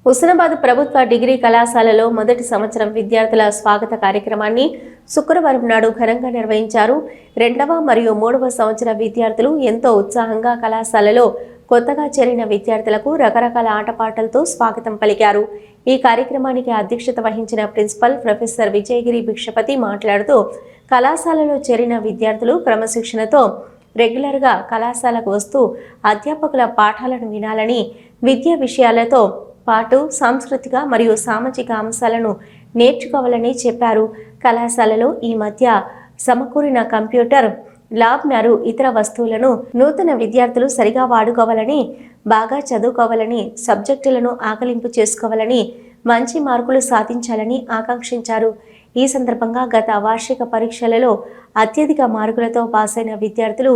హుస్నాబాద్ ప్రభుత్వ డిగ్రీ కళాశాలలో మొదటి సంవత్సరం విద్యార్థుల స్వాగత కార్యక్రమాన్ని శుక్రవారం నాడు ఘనంగా నిర్వహించారు. రెండవ మరియు మూడవ సంవత్సర విద్యార్థులు ఎంతో ఉత్సాహంగా కళాశాలలో కొత్తగా చేరిన విద్యార్థులకు రకరకాల ఆటపాటలతో స్వాగతం పలికారు. ఈ కార్యక్రమానికి అధ్యక్షత వహించిన ప్రిన్సిపల్ ప్రొఫెసర్ విజయగిరి భిక్షపతి మాట్లాడుతూ కళాశాలలో చేరిన విద్యార్థులు క్రమశిక్షణతో రెగ్యులర్గా కళాశాలకు వస్తూ అధ్యాపకుల పాఠాలను వినాలని, విద్యా విషయాలతో పాటు సాంస్కృతిక మరియు సామాజిక అంశాలను నేర్చుకోవాలని చెప్పారు. కళాశాలలో ఈ మధ్య సమకూరిన కంప్యూటర్ ల్యాబ్ మరియు ఇతర వస్తువులను నూతన విద్యార్థులు సరిగా వాడుకోవాలని, బాగా చదువుకోవాలని, సబ్జెక్టులను ఆకలింపు చేసుకోవాలని, మంచి మార్కులు సాధించాలని ఆకాంక్షించారు. ఈ సందర్భంగా గత వార్షిక పరీక్షలలో అత్యధిక మార్కులతో పాసైన విద్యార్థులు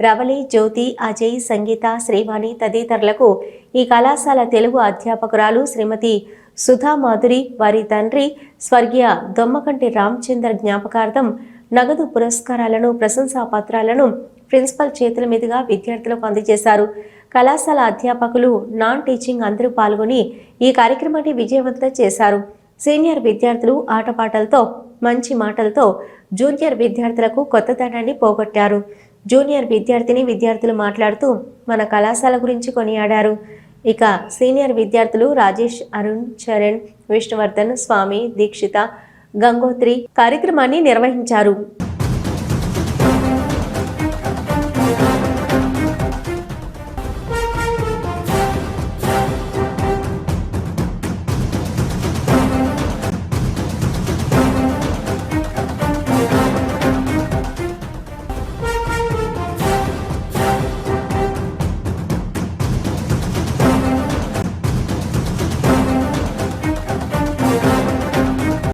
రవలి, జ్యోతి, అజయ్, సంగీత, శ్రీవాణి తదితరులకు ఈ కళాశాల తెలుగు అధ్యాపకురాలు శ్రీమతి సుధా మాధురి వారి తండ్రి స్వర్గీయ దొమ్మకంటి రామచందర్ జ్ఞాపకార్థం నగదు పురస్కారాలను, ప్రశంసా పత్రాలను ప్రిన్సిపల్ చేతుల మీదుగా విద్యార్థులకు అందజేశారు. కళాశాల అధ్యాపకులు, నాన్ టీచింగ్ అందరూ పాల్గొని ఈ కార్యక్రమాన్ని విజయవంతం చేశారు. సీనియర్ విద్యార్థులు ఆటపాటలతో, మంచి మాటలతో జూనియర్ విద్యార్థులకు కొత్తదనాన్ని పోగొట్టారు. జూనియర్ విద్యార్థులు మాట్లాడుతూ మన కళాశాల గురించి కొనియాడారు. ఇక సీనియర్ విద్యార్థులు రాజేష్, అరుణ్, చరణ్, విష్ణువర్ధన్, స్వామి, దీక్షిత, గంగోత్రి కార్యక్రమాన్ని నిర్వహించారు.